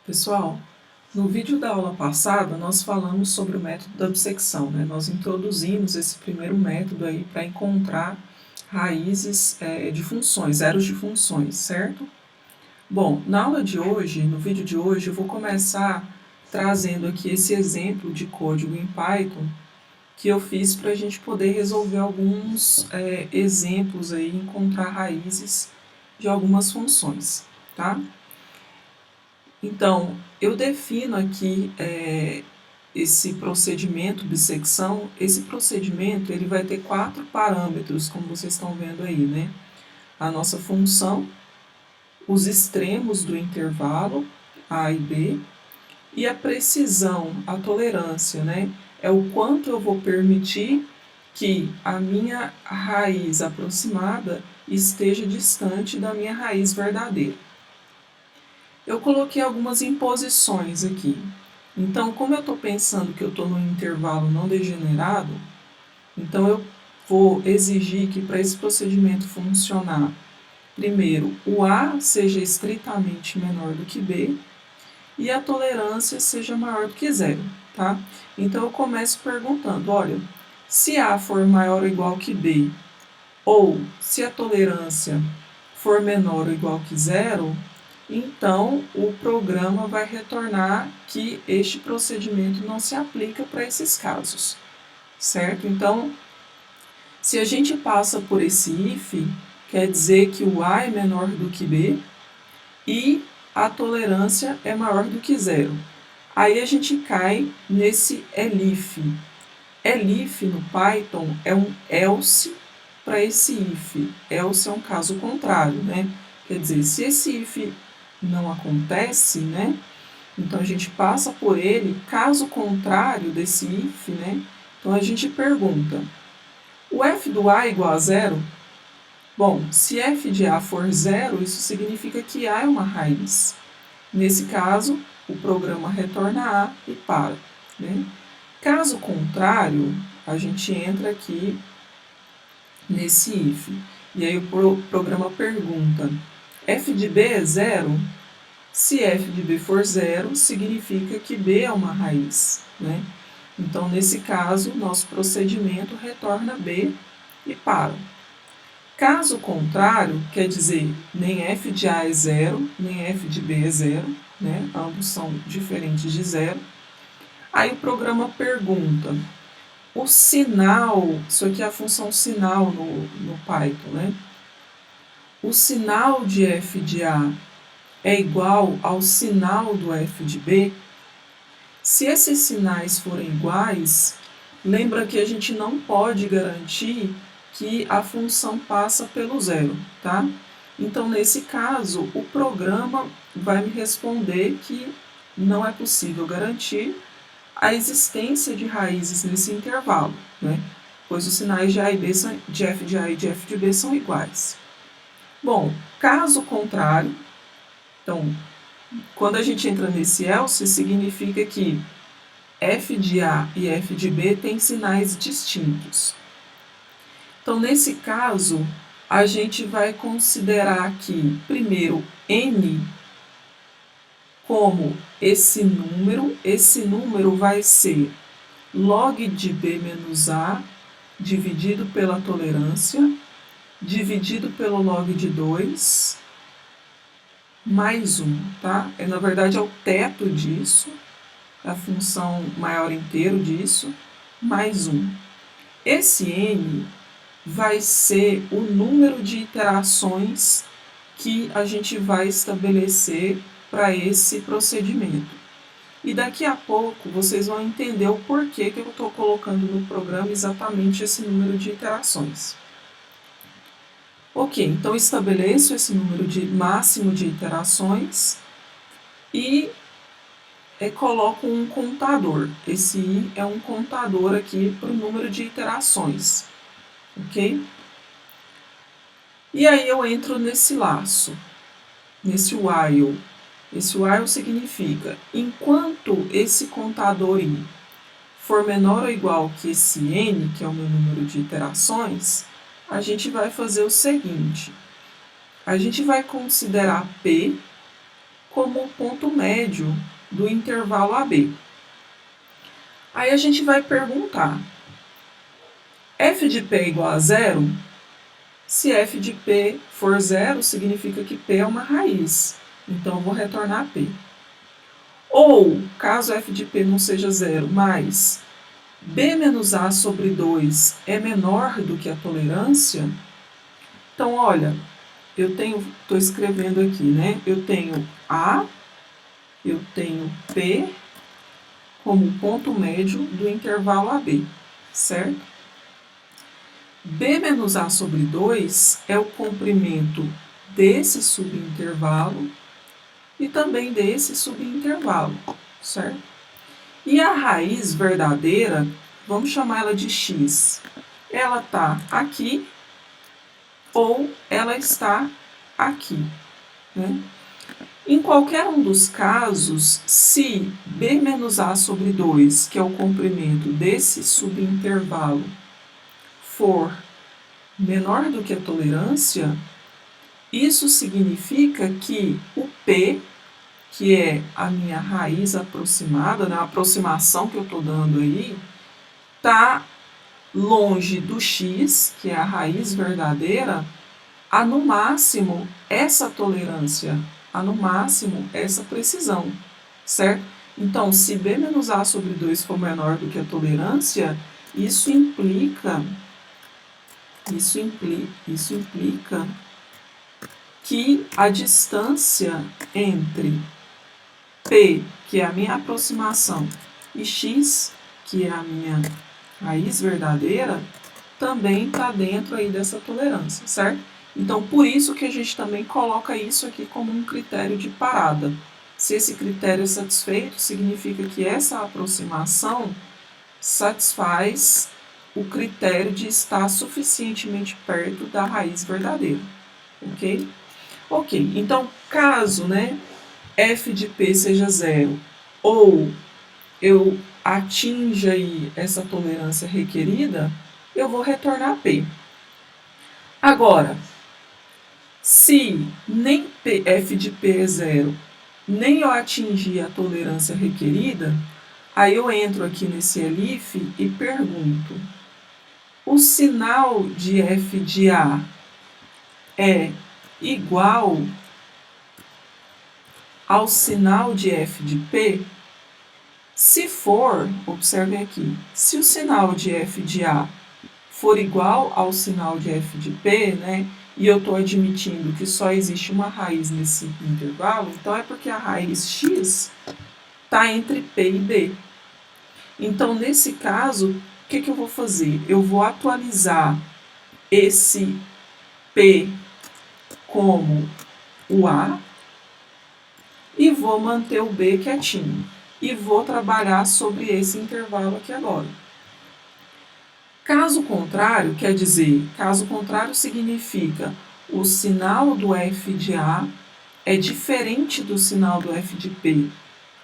Pessoal, no vídeo da aula passada nós falamos sobre o método da bissecção, né? Nós introduzimos esse primeiro método aí para encontrar raízes de funções, zeros de funções, certo? Bom, na aula de hoje, no vídeo de hoje, eu vou começar trazendo aqui esse exemplo de código em Python que eu fiz para a gente poder resolver alguns exemplos aí, encontrar raízes de algumas funções, tá? Então, eu defino aqui esse procedimento bissecção. Esse procedimento ele vai ter 4 parâmetros, como vocês estão vendo aí, né? A nossa função, os extremos do intervalo, A e B, e a precisão, a tolerância, né? É o quanto eu vou permitir que a minha raiz aproximada esteja distante da minha raiz verdadeira. Eu coloquei algumas imposições aqui. Então, como eu estou pensando que eu estou num intervalo não degenerado, então eu vou exigir que para esse procedimento funcionar, primeiro, o A seja estritamente menor do que B e a tolerância seja maior do que zero, tá? Então, eu começo perguntando, olha, se A for maior ou igual que B, ou se a tolerância for menor ou igual que zero, então o programa vai retornar que este procedimento não se aplica para esses casos, certo? Então, se a gente passa por esse if, quer dizer que o A é menor do que B e a tolerância é maior do que zero. Aí a gente cai nesse elif. Elif no Python é um else para esse if. Else é um caso contrário, né? Quer dizer, se esse if não acontece, né? Então a gente passa por ele, caso contrário desse if, né? Então a gente pergunta: o f do a é igual a zero? Bom, se f de a for zero, isso significa que a é uma raiz. Nesse caso, o programa retorna a e para, né? Caso contrário, a gente entra aqui nesse if. E aí o programa pergunta: f de b é zero? Se f de b for zero, significa que b é uma raiz, né? Então, nesse caso, nosso procedimento retorna b e para. Caso contrário, quer dizer, nem f de a é zero, nem f de b é zero, né? Ambos são diferentes de zero. Aí o programa pergunta: o sinal, isso aqui é a função sinal no Python, né? O sinal de f de a é igual ao sinal do f de b? Se esses sinais forem iguais, lembra que a gente não pode garantir que a função passa pelo zero, tá? Então, nesse caso, o programa vai me responder que não é possível garantir a existência de raízes nesse intervalo, né? Pois os sinais de A e B de f de A e de f de B são iguais. Bom, caso contrário, então, quando a gente entra nesse else, significa que f de A e f de B têm sinais distintos. Então, nesse caso, a gente vai considerar aqui, primeiro, n como esse número vai ser log de b menos a dividido pela tolerância, dividido pelo log de 2, mais 1, tá? Na verdade, é o teto disso, a função maior inteiro disso, mais 1. Esse n vai ser o número de iterações que a gente vai estabelecer para esse procedimento. E daqui a pouco vocês vão entender o porquê que eu estou colocando no programa exatamente esse número de iterações. Ok, então estabeleço esse número máximo de iterações e coloco um contador. Esse i é um contador aqui para o número de iterações. Ok? E aí eu entro nesse laço, nesse while. Esse while significa, enquanto esse contador i for menor ou igual que esse n, que é o meu número de iterações, a gente vai fazer o seguinte: a gente vai considerar p como o ponto médio do intervalo AB. Aí a gente vai perguntar, f de P é igual a zero? Se f de P for zero, significa que P é uma raiz. Então, eu vou retornar P. Ou, caso f de P não seja zero, mas B menos A sobre 2 é menor do que a tolerância, então, olha, estou escrevendo aqui, né? Eu tenho A, eu tenho P como ponto médio do intervalo AB, certo? B menos A sobre 2 é o comprimento desse subintervalo e também desse subintervalo, certo? E a raiz verdadeira, vamos chamar ela de x, ela está aqui ou ela está aqui, né? Em qualquer um dos casos, se B menos A sobre 2, que é o comprimento desse subintervalo, for menor do que a tolerância, isso significa que o P, que é a minha raiz aproximada, né, a aproximação que eu estou dando aí, está longe do x, que é a raiz verdadeira, a no máximo essa tolerância, a no máximo essa precisão, certo? Então, se B menos A sobre 2 for menor do que a tolerância, isso implica que a distância entre P, que é a minha aproximação, e x, que é a minha raiz verdadeira, também está dentro aí dessa tolerância, certo? Então, por isso que a gente também coloca isso aqui como um critério de parada. Se esse critério é satisfeito, significa que essa aproximação satisfaz o critério de estar suficientemente perto da raiz verdadeira, ok? Ok, então, caso, né, f de P seja zero, ou eu atinja aí essa tolerância requerida, eu vou retornar P. Agora, se nem f de P é zero, nem eu atingir a tolerância requerida, aí eu entro aqui nesse elif e pergunto, o sinal de f de A é igual ao sinal de f de P? Se for, observem aqui, se o sinal de f de A for igual ao sinal de f de P, né, e eu estou admitindo que só existe uma raiz nesse intervalo, então é porque a raiz x está entre P e B. Então, nesse caso, o que eu vou fazer? Eu vou atualizar esse P como o A e vou manter o B quietinho. E vou trabalhar sobre esse intervalo aqui agora. Caso contrário, quer dizer, caso contrário significa o sinal do f de A é diferente do sinal do f de P.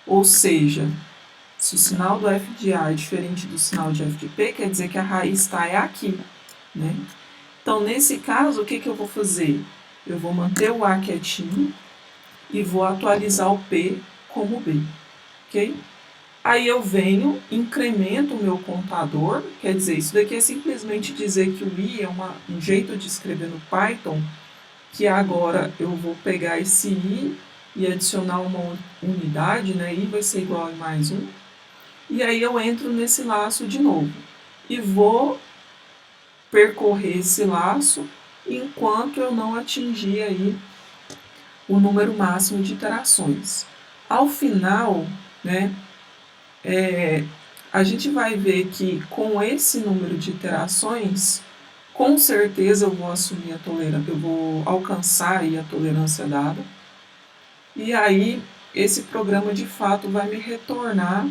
Ou seja, se o sinal do f de A é diferente do sinal de f de P, quer dizer que a raiz está aqui, né? Então, nesse caso, o que eu vou fazer? Eu vou manter o A quietinho e vou atualizar o P como B, ok? Aí eu venho, incremento o meu contador, quer dizer, isso daqui é simplesmente dizer que o i é um jeito de escrever no Python, que agora eu vou pegar esse i e adicionar uma unidade, né? I vai ser igual a mais 1. E aí eu entro nesse laço de novo e vou percorrer esse laço enquanto eu não atingir aí o número máximo de iterações. Ao final, né, a gente vai ver que com esse número de iterações, com certeza eu vou assumir a tolerância, eu vou alcançar aí a tolerância dada. E aí esse programa de fato vai me retornar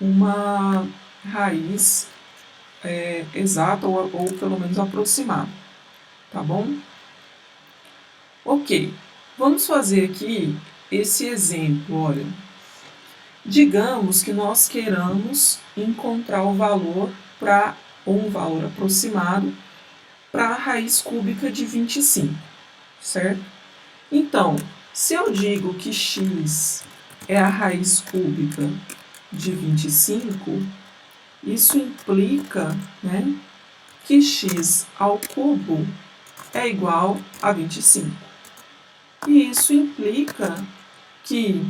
uma raiz exata ou pelo menos aproximada, tá bom? Ok, vamos fazer aqui esse exemplo, olha. Digamos que nós queiramos encontrar o valor ou um valor aproximado para a raiz cúbica de 25, certo? Então, Se eu digo que x é a raiz cúbica de 25, isso implica, né, que x ao cubo é igual a 25. E isso implica que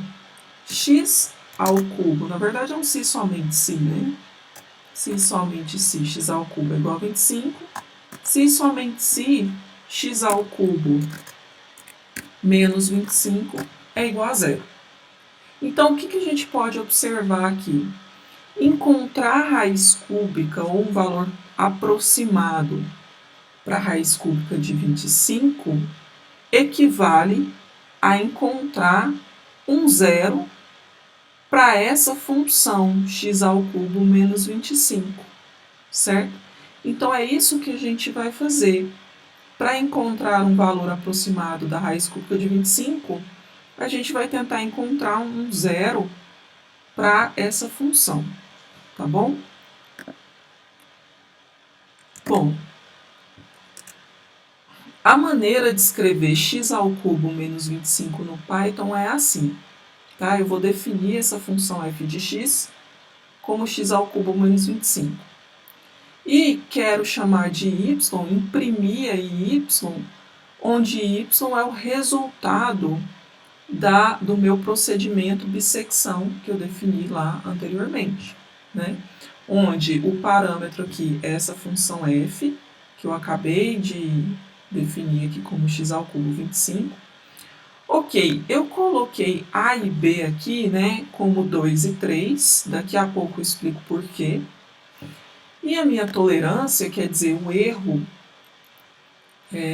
x ao cubo, na verdade é um si somente si, né? Si somente si, x ao cubo é igual a 25. Si somente si, x ao cubo menos 25 é igual a zero. Então, o que a gente pode observar aqui? Encontrar a raiz cúbica ou um valor aproximado para a raiz cúbica de 25 equivale a encontrar um zero para essa função x ao cubo menos 25, certo? Então, é isso que a gente vai fazer. Para encontrar um valor aproximado da raiz cúbica de 25, a gente vai tentar encontrar um zero para essa função, tá bom? Bom, a maneira de escrever x ao cubo menos 25 no Python é assim, tá? Eu vou definir essa função f de x como x ao cubo menos 25. E quero chamar de y, imprimir aí y, onde y é o resultado do meu procedimento bissecção que eu defini lá anteriormente, né? Onde o parâmetro aqui é essa função f, que eu acabei de definir aqui como x ao cubo 25. Ok, eu coloquei a e b aqui, né, como 2 e 3, daqui a pouco eu explico por quê. E a minha tolerância, quer dizer, o erro,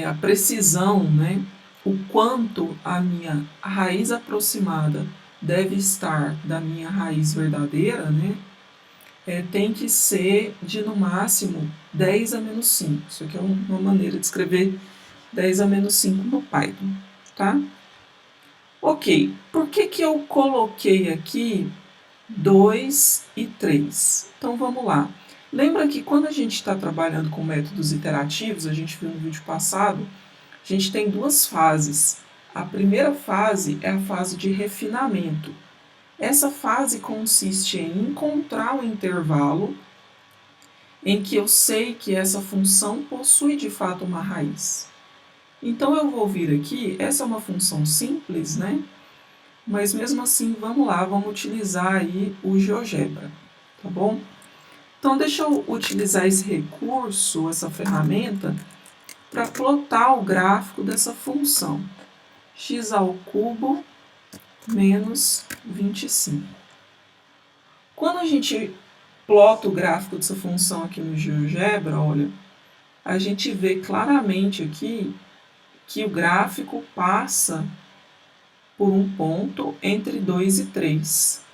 a precisão, né, o quanto a minha raiz aproximada deve estar da minha raiz verdadeira, né, tem que ser de, no máximo, 10 a menos 5. Isso aqui é uma maneira de escrever 10 a menos 5 no Python, tá? Ok, por que eu coloquei aqui 2 e 3? Então, vamos lá. Lembra que quando a gente está trabalhando com métodos iterativos, a gente viu no vídeo passado, a gente tem duas fases. A primeira fase é a fase de refinamento. Essa fase consiste em encontrar um intervalo em que eu sei que essa função possui de fato uma raiz. Então eu vou vir aqui, essa é uma função simples, né? Mas mesmo assim, vamos lá, vamos utilizar aí o GeoGebra, tá bom? Então deixa eu utilizar esse recurso, essa ferramenta, para plotar o gráfico dessa função. X ao cubo menos 25. Quando a gente plota o gráfico dessa função aqui no GeoGebra, olha, a gente vê claramente aqui que o gráfico passa por um ponto entre 2 e 3.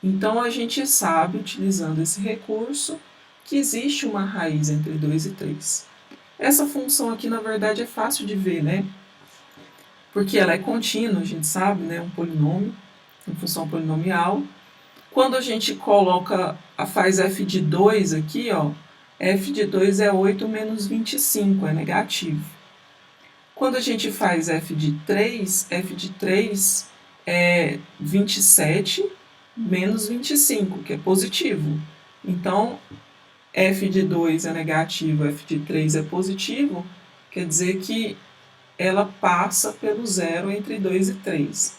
Então, a gente sabe, utilizando esse recurso, que existe uma raiz entre 2 e 3. Essa função aqui, na verdade, é fácil de ver, né? Porque ela é contínua, a gente sabe, né? Um polinômio, uma função polinomial. Quando a gente faz f de 2 aqui, ó, f de 2 é 8 menos 25, é negativo. Quando a gente faz f de 3 é 27 menos 25, que é positivo. Então, f de 2 é negativo, f de 3 é positivo, quer dizer que ela passa pelo zero entre 2 e 3.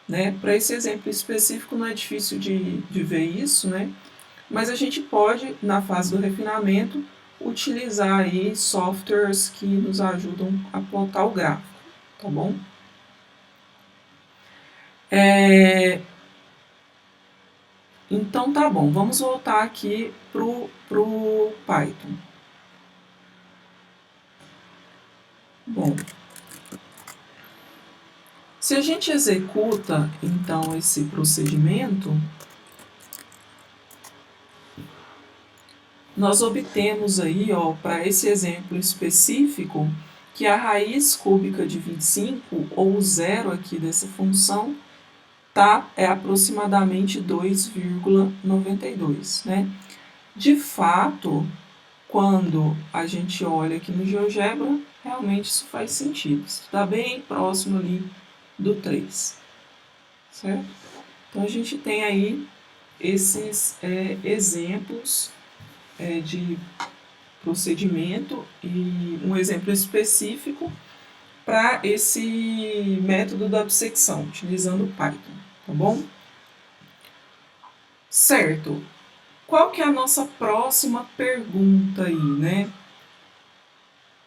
Né? Para esse exemplo específico não é difícil de ver isso, né? Mas a gente pode, na fase do refinamento, utilizar aí softwares que nos ajudam a plotar o gráfico, tá bom? Então tá bom, vamos voltar aqui pro Python. Bom, se a gente executa então esse procedimento, nós obtemos aí, ó, para esse exemplo específico, que a raiz cúbica de 25, ou o zero aqui dessa função, é aproximadamente 2,92, né? De fato, quando a gente olha aqui no GeoGebra, realmente isso faz sentido. Está bem próximo ali do 3, certo? Então, a gente tem aí esses exemplos de procedimento e um exemplo específico para esse método da dissecção, utilizando o Python, tá bom? Certo. Qual que é a nossa próxima pergunta aí, né?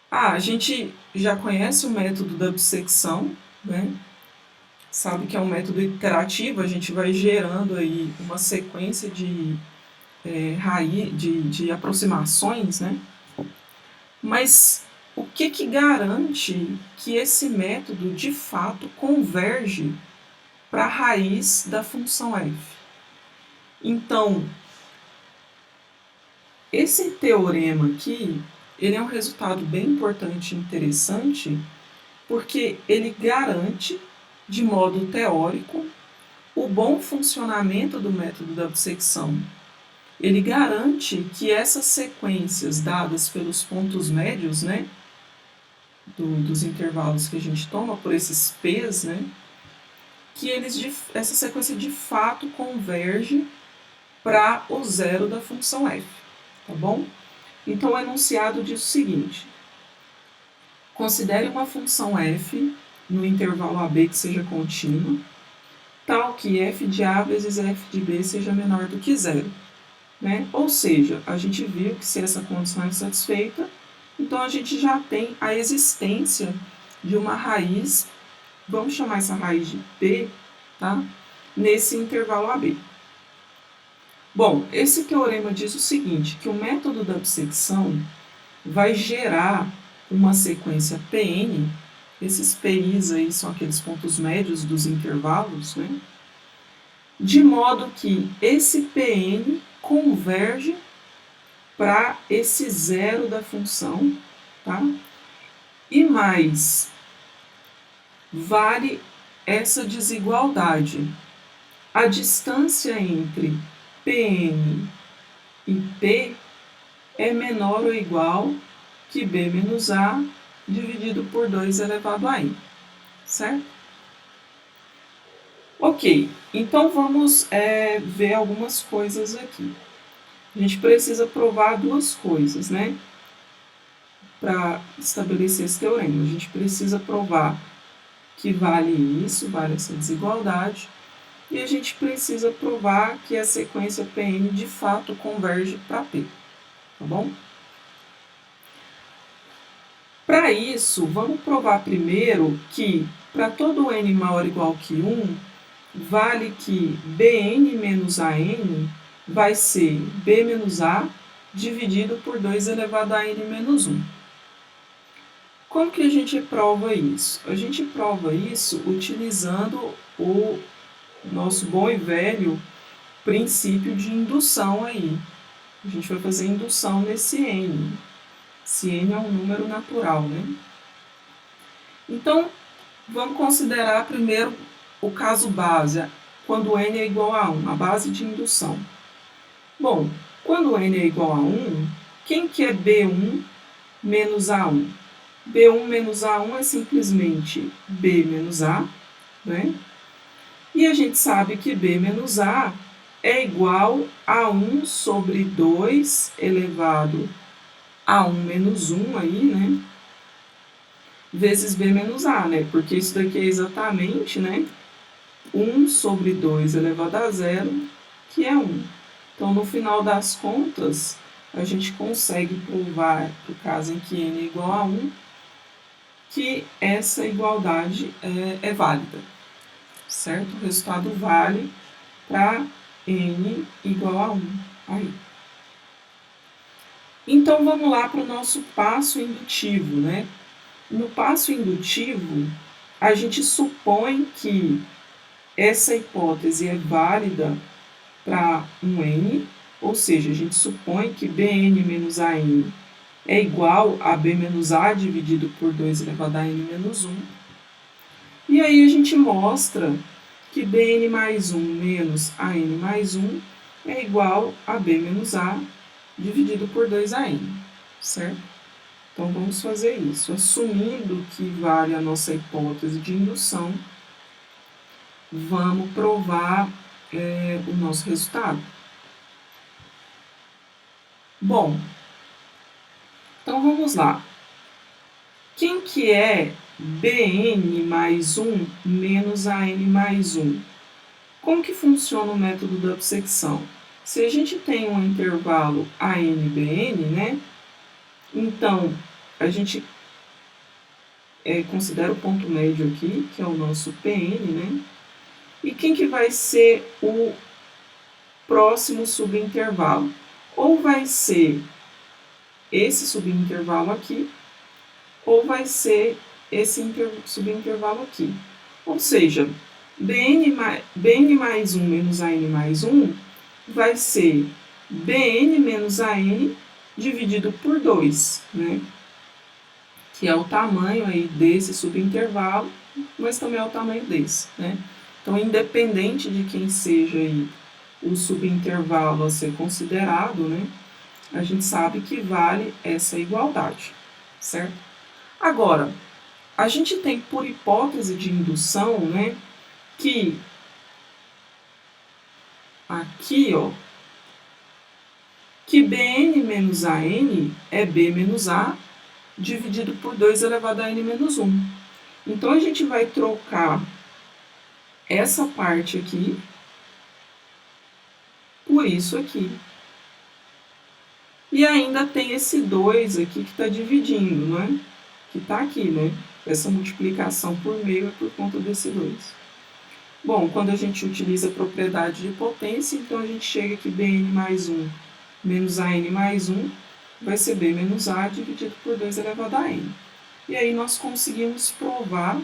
A gente já conhece o método da dissecção, né? Sabe que é um método iterativo, a gente vai gerando aí uma sequência de de aproximações, né? Mas o que garante que esse método de fato converge para a raiz da função f? Então, esse teorema aqui, ele é um resultado bem importante e interessante, porque ele garante, de modo teórico, o bom funcionamento do método da dissecção. Ele garante que essas sequências dadas pelos pontos médios, né, dos intervalos que a gente toma, por esses P's, né, que essa sequência de fato converge para o zero da função f, tá bom? Então, o enunciado diz o seguinte: considere uma função f no intervalo AB que seja contínua, tal que f de A vezes f de B seja menor do que zero. Né? Ou seja, a gente viu que se essa condição é satisfeita, então a gente já tem a existência de uma raiz, vamos chamar essa raiz de P, tá? Nesse intervalo AB. Bom, esse teorema diz o seguinte, que o método da dissecção vai gerar uma sequência Pn, esses Pis aí são aqueles pontos médios dos intervalos, né? De modo que esse Pn converge para esse zero da função, tá? E mais, vale essa desigualdade. A distância entre Pn e P é menor ou igual que B menos A dividido por 2 elevado a n, certo? Ok, então vamos ver algumas coisas aqui. A gente precisa provar duas coisas, né? Para estabelecer esse teorema. A gente precisa provar que vale isso, vale essa desigualdade, e a gente precisa provar que a sequência Pn de fato converge para P, tá bom? Para isso, vamos provar primeiro que para todo n maior ou igual que 1, vale que Bn menos An vai ser B menos A dividido por 2 elevado a n menos 1. Como que a gente prova isso? A gente prova isso utilizando o nosso bom e velho princípio de indução aí. A gente vai fazer indução nesse n. Esse n é um número natural, né? Então, vamos considerar primeiro o caso base, quando n é igual a 1, a base de indução. Bom, quando n é igual a 1, quem que é B1 menos A1? B1 menos A1 é simplesmente B menos A, né? E a gente sabe que B menos A é igual a 1 sobre 2 elevado a 1 menos 1 aí, né? Vezes B menos A, né? Porque isso daqui é exatamente, né? 1 sobre 2 elevado a zero, que é 1. Então, no final das contas, a gente consegue provar, no caso em que n é igual a 1, que essa igualdade é válida, certo? O resultado vale para n igual a 1. Aí. Então, vamos lá para o nosso passo indutivo, né? No passo indutivo, a gente supõe que essa hipótese é válida para um n, ou seja, a gente supõe que Bn menos An é igual a B menos A dividido por 2 elevado a n menos 1. E aí a gente mostra que Bn mais 1 menos An mais 1 é igual a B menos A dividido por 2An, certo? Então, vamos fazer isso. Assumindo que vale a nossa hipótese de indução, vamos provar o nosso resultado. Bom, então vamos lá. Quem que é Bn mais 1 menos An mais 1? Como que funciona o método da bissecção? Se a gente tem um intervalo AN-BN, né? Então, a gente considera o ponto médio aqui, que é o nosso PN, né? E quem que vai ser o próximo subintervalo? Ou vai ser esse subintervalo aqui, ou vai ser esse subintervalo aqui. Ou seja, Bn mais 1 menos An mais 1 vai ser Bn menos An dividido por 2, né? Que é o tamanho aí desse subintervalo, mas também é o tamanho desse, né? Então, independente de quem seja aí o subintervalo a ser considerado, né? A gente sabe que vale essa igualdade, certo? Agora, a gente tem por hipótese de indução, né, que aqui, ó, que Bn menos An é B menos A dividido por 2 elevado a N menos 1. Então, a gente vai trocar essa parte aqui por isso aqui. E ainda tem esse 2 aqui que está dividindo, né? Que está aqui, né? Essa multiplicação por meio é por conta desse 2. Bom, quando a gente utiliza a propriedade de potência, então a gente chega que Bn mais 1 menos An mais 1 vai ser B menos A dividido por 2 elevado a N. E aí nós conseguimos provar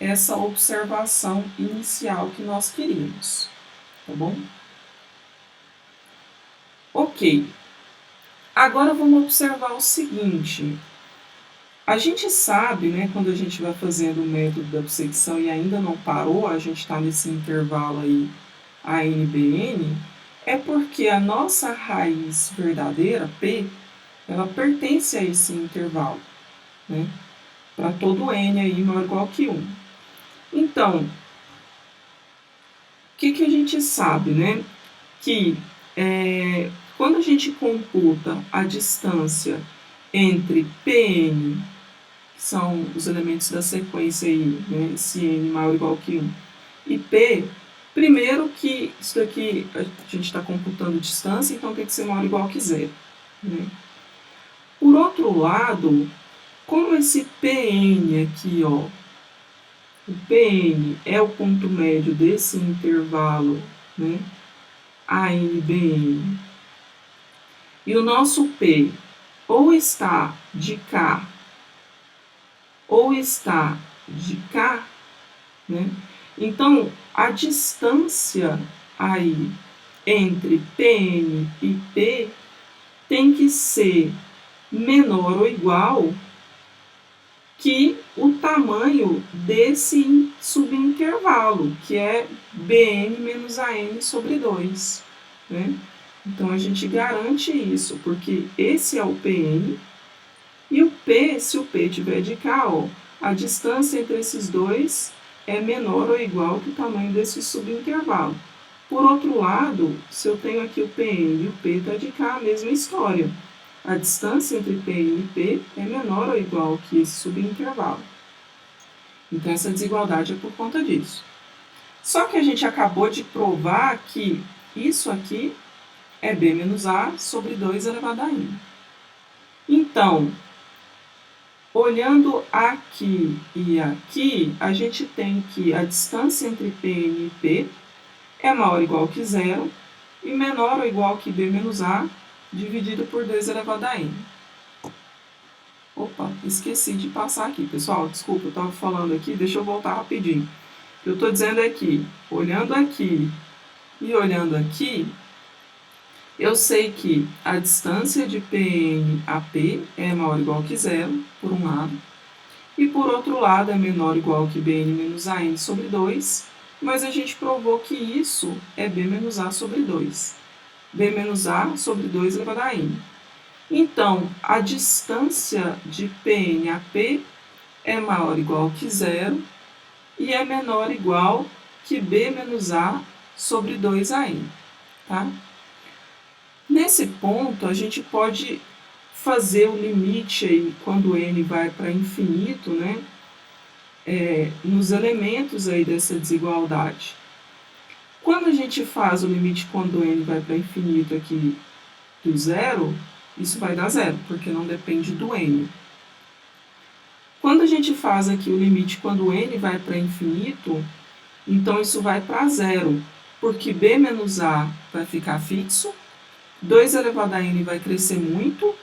essa observação inicial que nós queríamos. Tá bom? Ok. Agora vamos observar o seguinte. A gente sabe, né, quando a gente vai fazendo o método da bissecção e ainda não parou, a gente está nesse intervalo aí AN-BN, é porque a nossa raiz verdadeira, P, ela pertence a esse intervalo, né, para todo N aí maior ou igual que 1. Então, o que a gente sabe, né, que quando a gente computa a distância entre Pn, que são os elementos da sequência aí, né, esse n maior ou igual que 1, e P, primeiro que isso daqui a gente está computando distância, então tem que ser maior ou igual que 0. Né? Por outro lado, como esse Pn aqui, ó, o Pn é o ponto médio desse intervalo, né, AN-BN, e o nosso P ou está de cá ou está de cá, né? Então, a distância aí entre Pn e P tem que ser menor ou igual que o tamanho desse subintervalo, que é Bn menos An sobre 2. Né? Então, a gente garante isso, porque esse é o Pn, e o P, se o P tiver de cá, ó, a distância entre esses dois é menor ou igual que o tamanho desse subintervalo. Por outro lado, se eu tenho aqui o Pn e o P está de cá, a mesma história. A distância entre Pn e P é menor ou igual que esse subintervalo. Então, essa desigualdade é por conta disso. Só que a gente acabou de provar que isso aqui é B menos A sobre 2 elevado a N. Então, olhando aqui e aqui, a gente tem que a distância entre Pn e P é maior ou igual que 0 e menor ou igual que B menos A dividido por 2 elevado a N. Opa, esqueci de passar aqui, pessoal. Desculpa, eu estava falando aqui, deixa eu voltar rapidinho. O que eu estou dizendo é que, olhando aqui e olhando aqui, eu sei que a distância de Pn a P é maior ou igual que 0, por um lado, e por outro lado é menor ou igual que Bn menos An sobre 2, mas a gente provou que isso é B menos A sobre 2. B menos A sobre 2 elevado a N. Então, a distância de Pn a P é maior ou igual que 0 e é menor ou igual que b menos a sobre 2an, tá? Nesse ponto, a gente pode fazer o limite aí, quando n vai para infinito, né? Nos elementos aí dessa desigualdade. Quando a gente faz o limite quando n vai para infinito aqui do zero, isso vai dar zero, porque não depende do n. Quando a gente faz aqui o limite quando n vai para infinito, então isso vai para zero, porque b menos a vai ficar fixo, 2 elevado a n vai crescer muito,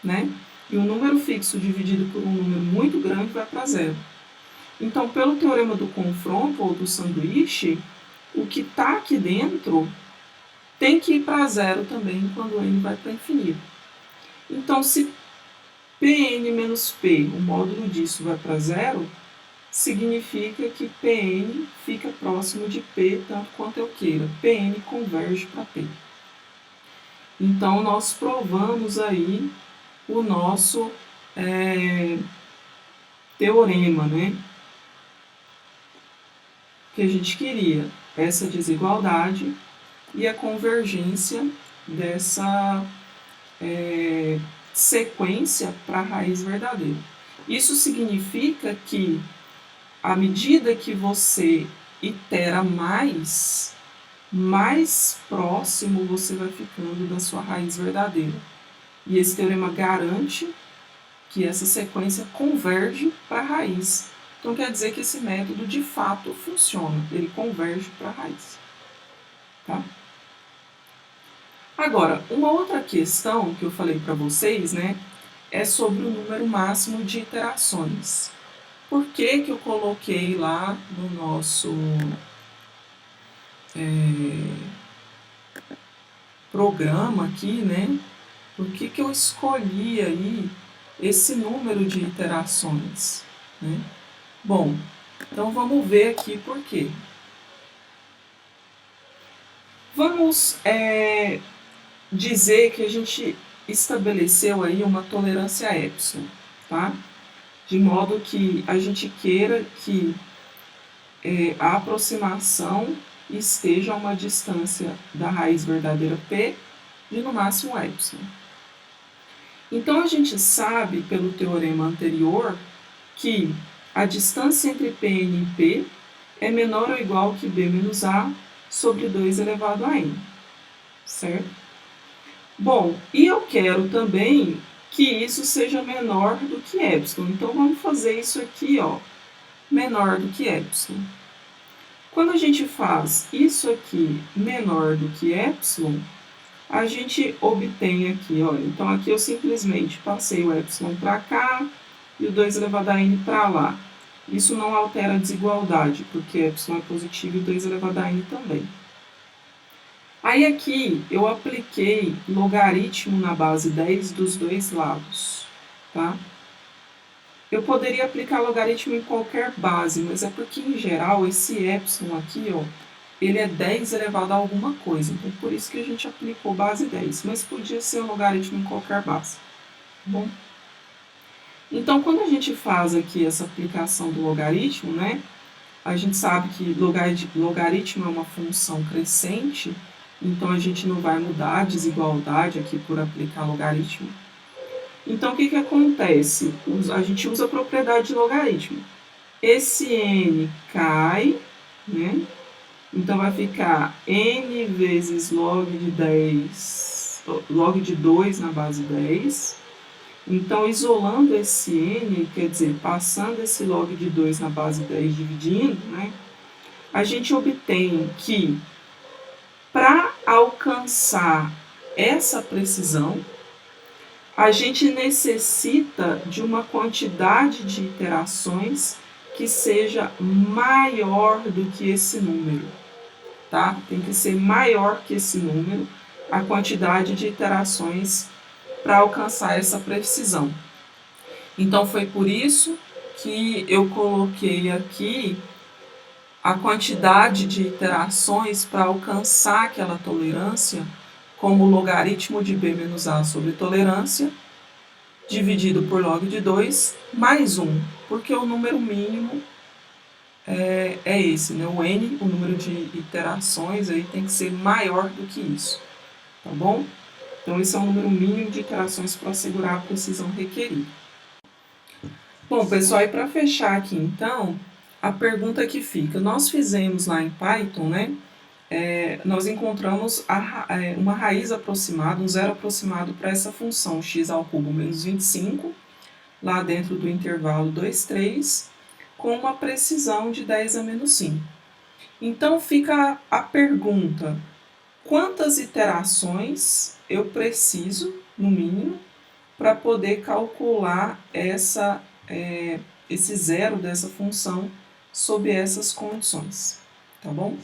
né? E um número fixo dividido por um número muito grande vai para zero. Então, pelo teorema do confronto ou do sanduíche, o que está aqui dentro tem que ir para zero também quando n vai para infinito. Então, se Pn menos P, o módulo disso vai para zero, significa que Pn fica próximo de P tanto quanto eu queira. Pn converge para P. Então, nós provamos aí o nosso teorema, né? Que a gente queria, essa desigualdade e a convergência dessa sequência para a raiz verdadeira. Isso significa que, à medida que você itera mais próximo você vai ficando da sua raiz verdadeira. E esse teorema garante que essa sequência converge para a raiz. Então, quer dizer que esse método, de fato, funciona. Ele converge para a raiz. Tá? Agora, uma outra questão que eu falei para vocês, né, é sobre o número máximo de iterações. Por que que eu coloquei lá no nosso programa aqui, né? Por que que eu escolhi aí esse número de iterações, né? Bom, então vamos ver aqui por quê. Vamos dizer que a gente estabeleceu aí uma tolerância a epsilon, tá? De modo que a gente queira que a aproximação esteja a uma distância da raiz verdadeira P de no máximo epsilon. Então, a gente sabe, pelo teorema anterior, que a distância entre Pn e P é menor ou igual que B menos A sobre 2 elevado a n, certo? Bom, e eu quero também que isso seja menor do que epsilon. Então, vamos fazer isso aqui, ó, menor do que epsilon. Quando a gente faz isso aqui menor do que epsilon, a gente obtém aqui, olha, então aqui eu simplesmente passei o epsilon para cá e o 2 elevado a n para lá. Isso não altera a desigualdade, porque epsilon é positivo e 2 elevado a n também. Aí aqui eu apliquei logaritmo na base 10 dos dois lados, tá? Eu poderia aplicar logaritmo em qualquer base, mas é porque, em geral, esse epsilon aqui, ó, ele é 10 elevado a alguma coisa. Então, por isso que a gente aplicou base 10. Mas podia ser um logaritmo em qualquer base. Bom? Então, quando a gente faz aqui essa aplicação do logaritmo, né, a gente sabe que logaritmo é uma função crescente, então a gente não vai mudar a desigualdade aqui por aplicar logaritmo. Então, o que que acontece? A gente usa a propriedade de logaritmo. Esse n cai, né? Então, vai ficar n vezes log de 10, log de 2 na base 10. Então, isolando esse n, quer dizer, passando esse log de 2 na base 10 dividindo, né? A gente obtém que, para alcançar essa precisão, a gente necessita de uma quantidade de iterações que seja maior do que esse número, tá? Tem que ser maior que esse número a quantidade de iterações para alcançar essa precisão. Então, foi por isso que eu coloquei aqui a quantidade de iterações para alcançar aquela tolerância como logaritmo de B menos A sobre tolerância, dividido por log de 2, mais 1, porque o número mínimo é esse, né? O n, o número de iterações, aí tem que ser maior do que isso, tá bom? Então, esse é o número mínimo de iterações para assegurar a precisão requerida. Bom, pessoal, e para fechar aqui, então, a pergunta que fica, nós fizemos lá em Python, né? Nós encontramos uma raiz aproximada, um zero aproximado para essa função x ao cubo menos 25, lá dentro do intervalo 2, 3, com uma precisão de 10 a menos 5. Então, fica a pergunta, quantas iterações eu preciso, no mínimo, para poder calcular esse zero dessa função sob essas condições, tá bom?